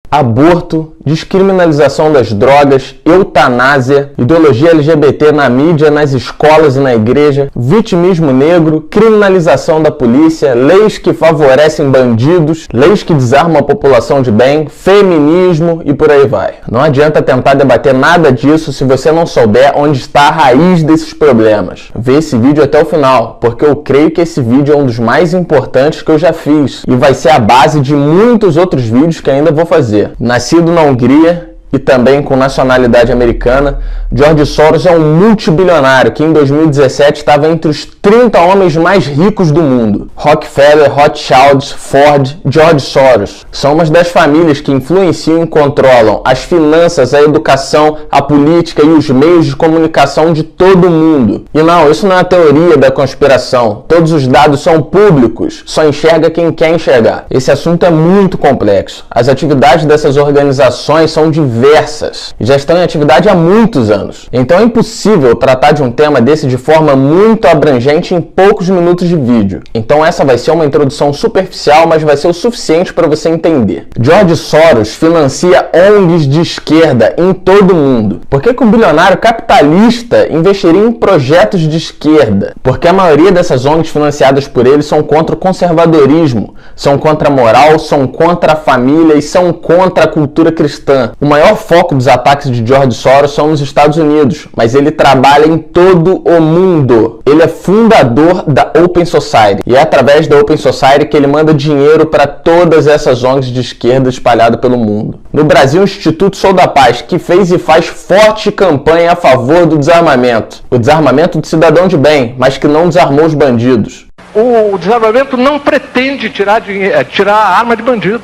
Aborto, descriminalização das drogas, eutanásia, ideologia LGBT na mídia, nas escolas e na igreja, vitimismo negro, criminalização da polícia, leis que favorecem bandidos, leis que desarmam a população de bem, feminismo e por aí vai. Não adianta tentar debater nada disso se você não souber onde está a raiz desses problemas. Vê esse vídeo até o final, porque eu creio que esse vídeo é um dos mais importantes que eu já fiz e vai ser a base de muitos outros vídeos que ainda vou fazer. Nascido na Hungria e também com nacionalidade americana, George Soros é um multibilionário que em 2017 estava entre os 30 homens mais ricos do mundo. Rockefeller, Rothschild, Ford, George Soros são uma das famílias que influenciam e controlam as finanças, a educação, a política e os meios de comunicação de todo o mundo. E não, isso não é a teoria da conspiração. Todos os dados são públicos, só enxerga quem quer enxergar. Esse assunto é muito complexo. As atividades dessas organizações são diversas e já estão em atividade há muitos anos. Então é impossível tratar de um tema desse de forma muito abrangente em poucos minutos de vídeo. Então essa vai ser uma introdução superficial, mas vai ser o suficiente para você entender. George Soros financia ONGs de esquerda em todo o mundo. Por que um bilionário capitalista investiria em projetos de esquerda? Porque a maioria dessas ONGs financiadas por ele são contra o conservadorismo, são contra a moral, são contra a família e são contra a cultura cristã. O maior foco dos ataques de George Soros são nos Estados Unidos, mas ele trabalha em todo o mundo. Ele é fundador da Open Society e é através da Open Society que ele manda dinheiro para todas essas ONGs de esquerda espalhadas pelo mundo. No Brasil, o Instituto Sou da Paz, que fez e faz forte campanha a favor do desarmamento. O desarmamento do cidadão de bem, mas que não desarmou os bandidos. O desarmamento não pretende tirar a arma de bandido.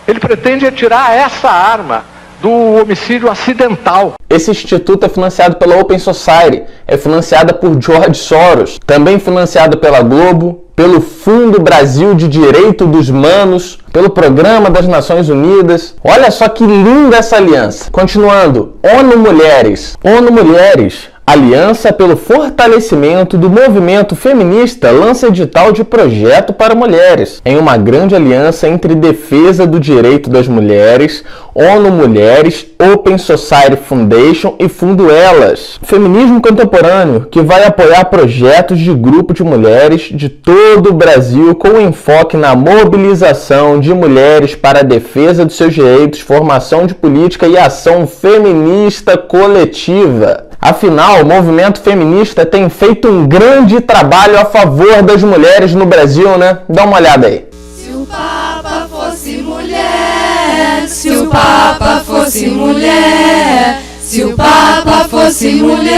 Ele pretende tirar essa arma do homicídio acidental. Esse instituto é financiado pela Open Society, é financiada por George Soros, também financiado pela Globo, pelo Fundo Brasil de Direito dos Humanos, pelo Programa das Nações Unidas. Olha só que linda essa aliança. Continuando, ONU Mulheres. ONU Mulheres, Aliança pelo Fortalecimento do Movimento Feminista, lança edital de projeto para mulheres, em uma grande aliança entre defesa do direito das mulheres, ONU Mulheres, Open Society Foundation e Fundo Elas. Feminismo contemporâneo, que vai apoiar projetos de grupo de mulheres de todo o Brasil com enfoque na mobilização de mulheres para a defesa dos seus direitos, formação de política e ação feminista coletiva. Afinal, o movimento feminista tem feito um grande trabalho a favor das mulheres no Brasil, né? Dá uma olhada aí. Se o Papa fosse mulher, se o Papa fosse mulher, se o Papa fosse mulher,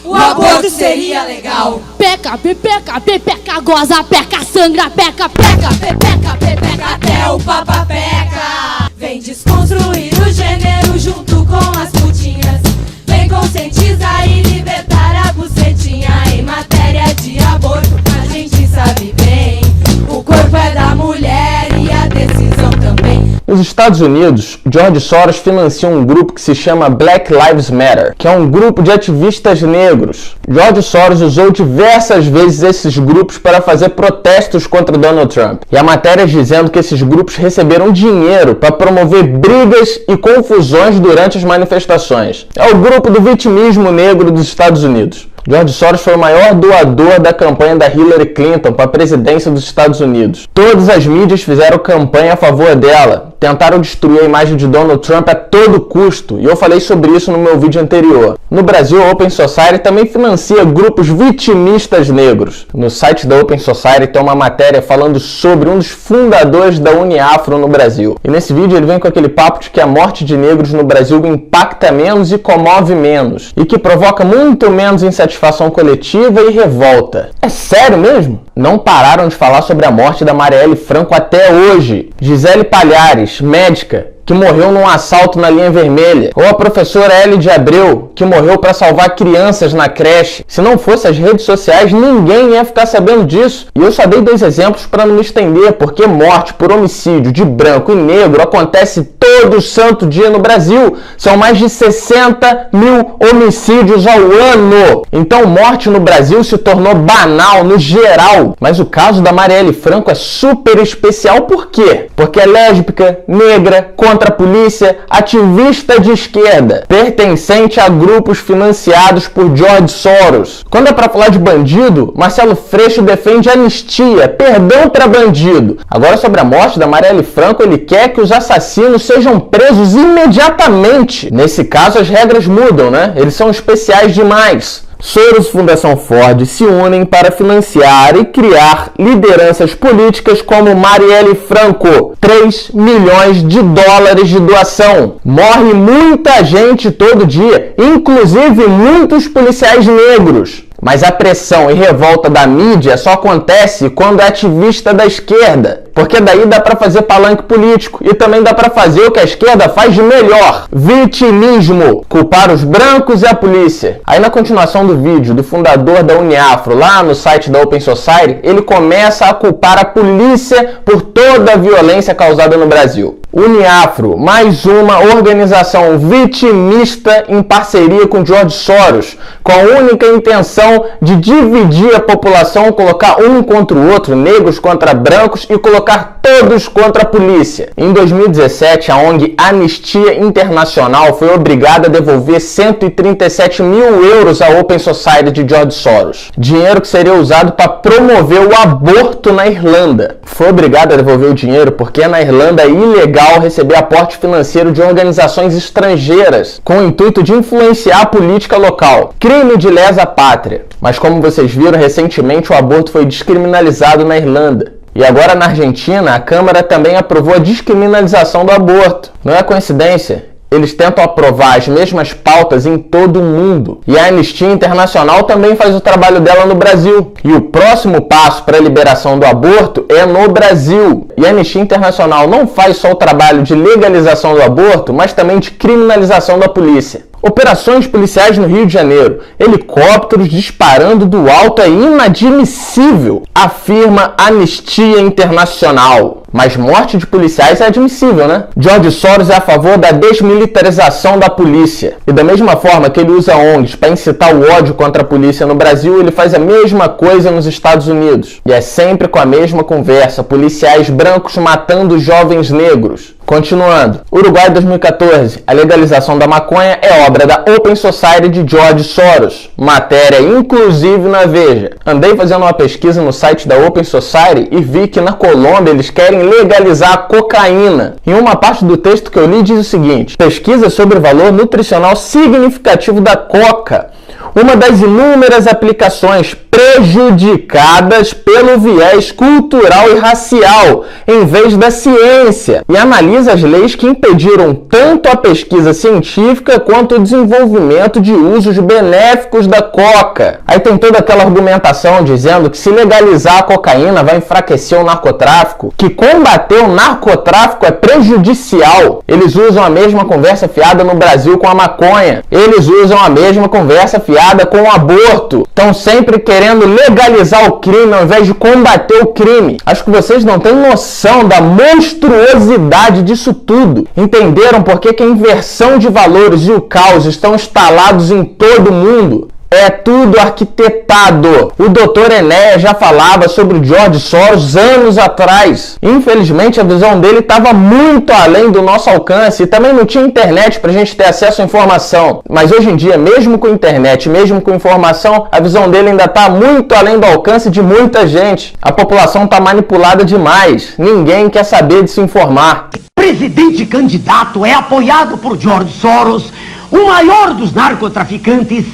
o aborto seria legal. Peca, pepeca, pepeca, goza, peca, sangra, peca, peca, pepeca, pepeca, até o Papa peca. Vem desconstruir o gênero junto com as putinhas. Vem conscientizar e libertar a bucetinha. Em matéria de aborto, a gente sabe bem, o corpo é da mulher e a decisão também. Nos Estados Unidos, George Soros financia um grupo que se chama Black Lives Matter, que é um grupo de ativistas negros. George Soros usou diversas vezes esses grupos para fazer protestos contra Donald Trump. E há matérias dizendo que esses grupos receberam dinheiro para promover brigas e confusões durante as manifestações. É o grupo do vitimismo negro dos Estados Unidos. George Soros foi o maior doador da campanha da Hillary Clinton para a presidência dos Estados Unidos. Todas as mídias fizeram campanha a favor dela, tentaram destruir a imagem de Donald Trump a todo custo, e eu falei sobre isso no meu vídeo anterior. No Brasil, a Open Society também financia grupos vitimistas negros. No site da Open Society tem uma matéria falando sobre um dos fundadores da Uniafro no Brasil. E nesse vídeo ele vem com aquele papo de que a morte de negros no Brasil impacta menos e comove menos, e que provoca muito menos insatisfação coletiva e revolta. É sério mesmo? Não pararam de falar sobre a morte da Marielle Franco até hoje. Gisele Palhares, médica, que morreu num assalto na linha vermelha, ou a professora L. de Abreu, que morreu para salvar crianças na creche. Se não fosse as redes sociais, ninguém ia ficar sabendo disso. E eu só dei 2 exemplos para não me estender, porque morte por homicídio de branco e negro acontece todo santo dia no Brasil. São mais de 60 mil homicídios ao ano. Então morte no Brasil se tornou banal no geral. Mas o caso da Marielle Franco é super especial. Por quê? Porque é lésbica, negra, contra a polícia, ativista de esquerda, pertencente a grupos financiados por George Soros. Quando é para falar de bandido, Marcelo Freixo defende anistia, perdão para bandido. Agora, sobre a morte da Marielle Franco, ele quer que os assassinos sejam presos imediatamente. Nesse caso, as regras mudam, né? Eles são especiais demais. Soros e Fundação Ford se unem para financiar e criar lideranças políticas como Marielle Franco. 3 milhões de dólares de doação. Morre muita gente todo dia, inclusive muitos policiais negros. Mas a pressão e revolta da mídia só acontece quando é ativista da esquerda. Porque daí dá para fazer palanque político e também dá para fazer o que a esquerda faz de melhor: vitimismo, culpar os brancos e a polícia. Aí na continuação do vídeo do fundador da Uniafro, lá no site da Open Society, ele começa a culpar a polícia por toda a violência causada no Brasil. Uniafro, mais uma organização vitimista em parceria com George Soros, com a única intenção de dividir a população, colocar um contra o outro, negros contra brancos, e colocar todos contra a polícia. Em 2017, a ONG Anistia Internacional foi obrigada a devolver 137 mil euros à Open Society de George Soros. Dinheiro que seria usado para promover o aborto na Irlanda. Foi obrigada a devolver o dinheiro porque na Irlanda é ilegal receber aporte financeiro de organizações estrangeiras, com o intuito de influenciar a política local. Crime de lesa pátria. Mas como vocês viram, recentemente o aborto foi descriminalizado na Irlanda. E agora na Argentina, a Câmara também aprovou a descriminalização do aborto. Não é coincidência? Eles tentam aprovar as mesmas pautas em todo o mundo. E a Anistia Internacional também faz o trabalho dela no Brasil. E o próximo passo para a liberação do aborto é no Brasil. E a Anistia Internacional não faz só o trabalho de legalização do aborto, mas também de criminalização da polícia. Operações policiais no Rio de Janeiro. Helicópteros disparando do alto é inadmissível, afirma Anistia Internacional. Mas morte de policiais é admissível, né? George Soros é a favor da desmilitarização da polícia. E da mesma forma que ele usa ONGs para incitar o ódio contra a polícia no Brasil, ele faz a mesma coisa nos Estados Unidos. E é sempre com a mesma conversa: policiais brancos matando jovens negros. Continuando. Uruguai 2014. A legalização da maconha é obra da Open Society de George Soros. Matéria inclusive na Veja. Andei fazendo uma pesquisa no site da Open Society e vi que na Colômbia eles querem legalizar a cocaína. Em uma parte do texto que eu li diz o seguinte: pesquisa sobre o valor nutricional significativo da coca. Uma das inúmeras aplicações prejudicadas pelo viés cultural e racial, em vez da ciência, e analisa as leis que impediram tanto a pesquisa científica quanto o desenvolvimento de usos benéficos da coca. Aí tem toda aquela argumentação dizendo que se legalizar a cocaína vai enfraquecer o narcotráfico, que combater o narcotráfico é prejudicial. Eles usam a mesma conversa fiada no Brasil com a maconha. Eles usam a mesma conversa fiada com o aborto. Estão sempre querendo legalizar o crime ao invés de combater o crime. Acho que vocês não têm noção da monstruosidade disso tudo. Entenderam por que a inversão de valores e o caos estão instalados em todo o mundo? É tudo arquitetado. O Dr. Enéas já falava sobre George Soros anos atrás. Infelizmente, a visão dele estava muito além do nosso alcance e também não tinha internet para a gente ter acesso à informação. Mas hoje em dia, mesmo com internet, mesmo com informação, a visão dele ainda está muito além do alcance de muita gente. A população está manipulada demais. Ninguém quer saber de se informar. Presidente candidato é apoiado por George Soros, o maior dos narcotraficantes,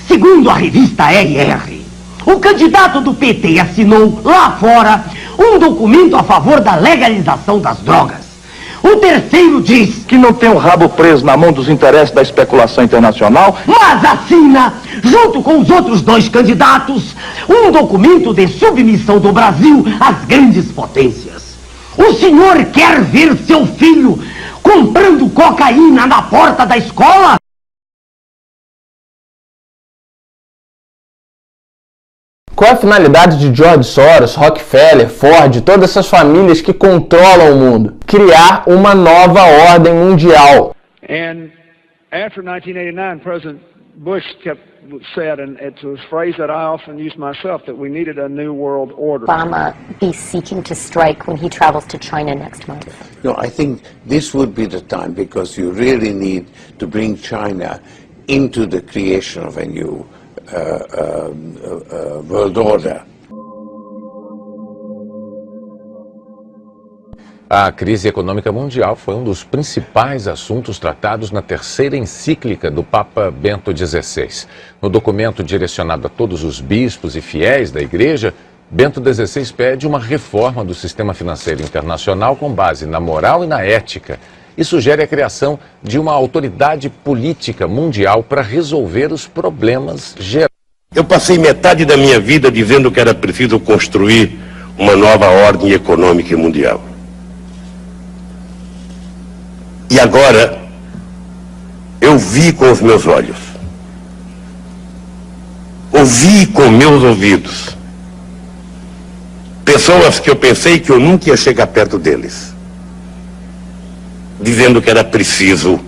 segundo a revista RR. O candidato do PT assinou lá fora um documento a favor da legalização das drogas. O terceiro diz Que não tem o rabo preso na mão dos interesses da especulação internacional. mas assina, junto com os outros 2 candidatos, um documento de submissão do Brasil às grandes potências. O senhor quer ver seu filho comprando cocaína na porta da escola? Qual é a finalidade de George Soros, Rockefeller, Ford, todas essas famílias que controlam o mundo? Criar uma nova ordem mundial. And after 1989, President Bush said, and it's a phrase that I often use myself, that we needed a new world order. Obama be seeking to strike when he travels to China next month? No, I think this would be the time, because you really need to bring China into the creation of a new world order. A crise econômica mundial foi um dos principais assuntos tratados na terceira encíclica do Papa Bento XVI. No documento direcionado a todos os bispos e fiéis da Igreja, Bento XVI pede uma reforma do sistema financeiro internacional com base na moral e na ética e sugere a criação de uma autoridade política mundial para resolver os problemas gerais. Eu passei metade da minha vida dizendo que era preciso construir uma nova ordem econômica mundial. E agora, eu vi com os meus olhos, ouvi com meus ouvidos, pessoas que eu pensei que eu nunca ia chegar perto deles, dizendo que era preciso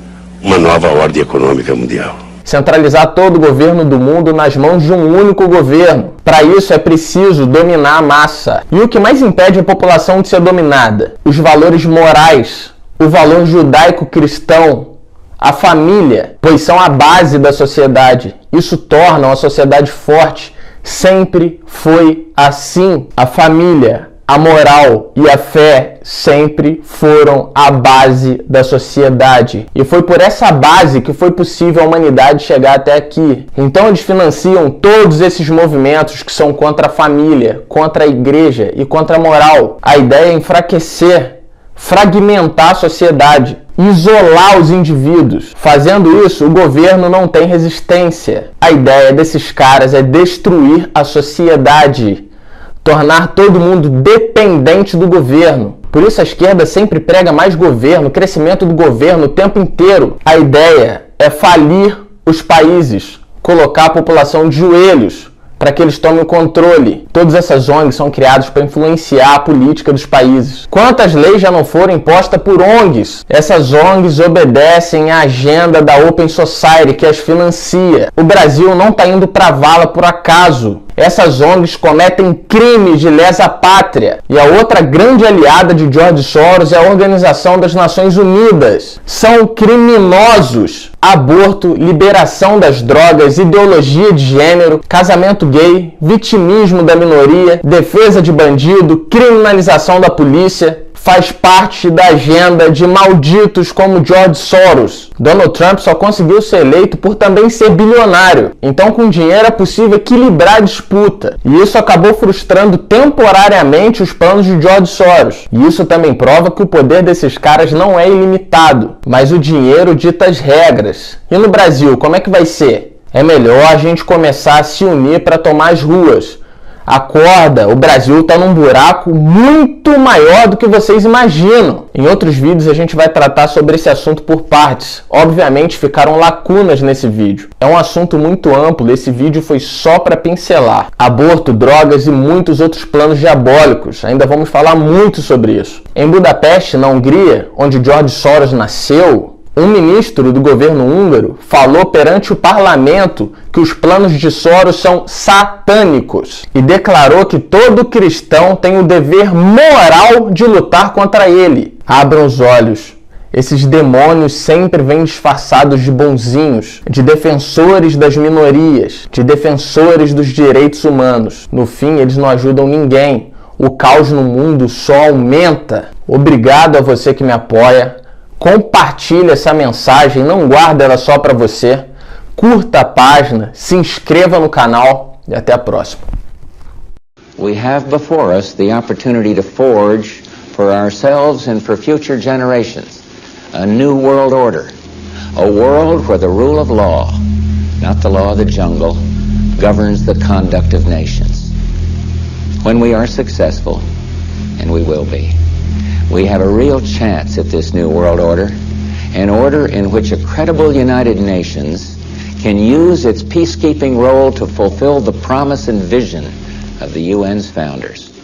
uma nova ordem econômica mundial. Centralizar todo o governo do mundo nas mãos de um único governo. Para isso é preciso dominar a massa. E o que mais impede a população de ser dominada? Os valores morais, o valor judaico-cristão, a família, pois são a base da sociedade. Isso torna uma sociedade forte. Sempre foi assim. A família, a moral e a fé sempre foram a base da sociedade. E foi por essa base que foi possível a humanidade chegar até aqui. Então eles financiam todos esses movimentos que são contra a família, contra a igreja e contra a moral. A ideia é enfraquecer, fragmentar a sociedade, isolar os indivíduos. Fazendo isso, o governo não tem resistência. A ideia desses caras é destruir a sociedade, tornar todo mundo dependente do governo. Por isso a esquerda sempre prega mais governo, crescimento do governo o tempo inteiro. A ideia é falir os países, colocar a população de joelhos para que eles tomem o controle. Todas essas ONGs são criadas para influenciar a política dos países. Quantas leis já não foram impostas por ONGs? Essas ONGs obedecem à agenda da Open Society, que as financia. O Brasil não está indo para a vala por acaso. Essas ONGs cometem crimes de lesa pátria. E a outra grande aliada de George Soros é a Organização das Nações Unidas. São criminosos. Aborto, liberação das drogas, ideologia de gênero, casamento gay, vitimismo da minoria, defesa de bandido, criminalização da polícia. Faz parte da agenda de malditos como George Soros. Donald Trump só conseguiu ser eleito por também ser bilionário. Então, com dinheiro é possível equilibrar a disputa. E isso acabou frustrando temporariamente os planos de George Soros. E isso também prova que o poder desses caras não é ilimitado, mas o dinheiro dita as regras. E no Brasil, como é que vai ser? É melhor a gente começar a se unir para tomar as ruas. Acorda, o Brasil está num buraco muito maior do que vocês imaginam. Em outros vídeos a gente vai tratar sobre esse assunto por partes. Obviamente ficaram lacunas nesse vídeo. É um assunto muito amplo, esse vídeo foi só para pincelar. Aborto, drogas e muitos outros planos diabólicos. Ainda vamos falar muito sobre isso. Em Budapeste, na Hungria, onde George Soros nasceu, um ministro do governo húngaro falou perante o parlamento que os planos de Soros são satânicos e declarou que todo cristão tem o dever moral de lutar contra ele. Abram os olhos. Esses demônios sempre vêm disfarçados de bonzinhos, de defensores das minorias, de defensores dos direitos humanos. No fim, eles não ajudam ninguém. O caos no mundo só aumenta. Obrigado a você que me apoia. Compartilhe essa mensagem, não guarda ela só para você. Curta a página, se inscreva no canal e até a próxima. We have before us the opportunity to forge for ourselves and for future generations a new world order, a world where the rule of law, not the law of the jungle, governs the conduct of nations. When we are successful, and we will be, we have a real chance at this new world order an order in which a credible United Nations can use its peacekeeping role to fulfill the promise and vision of the UN's founders.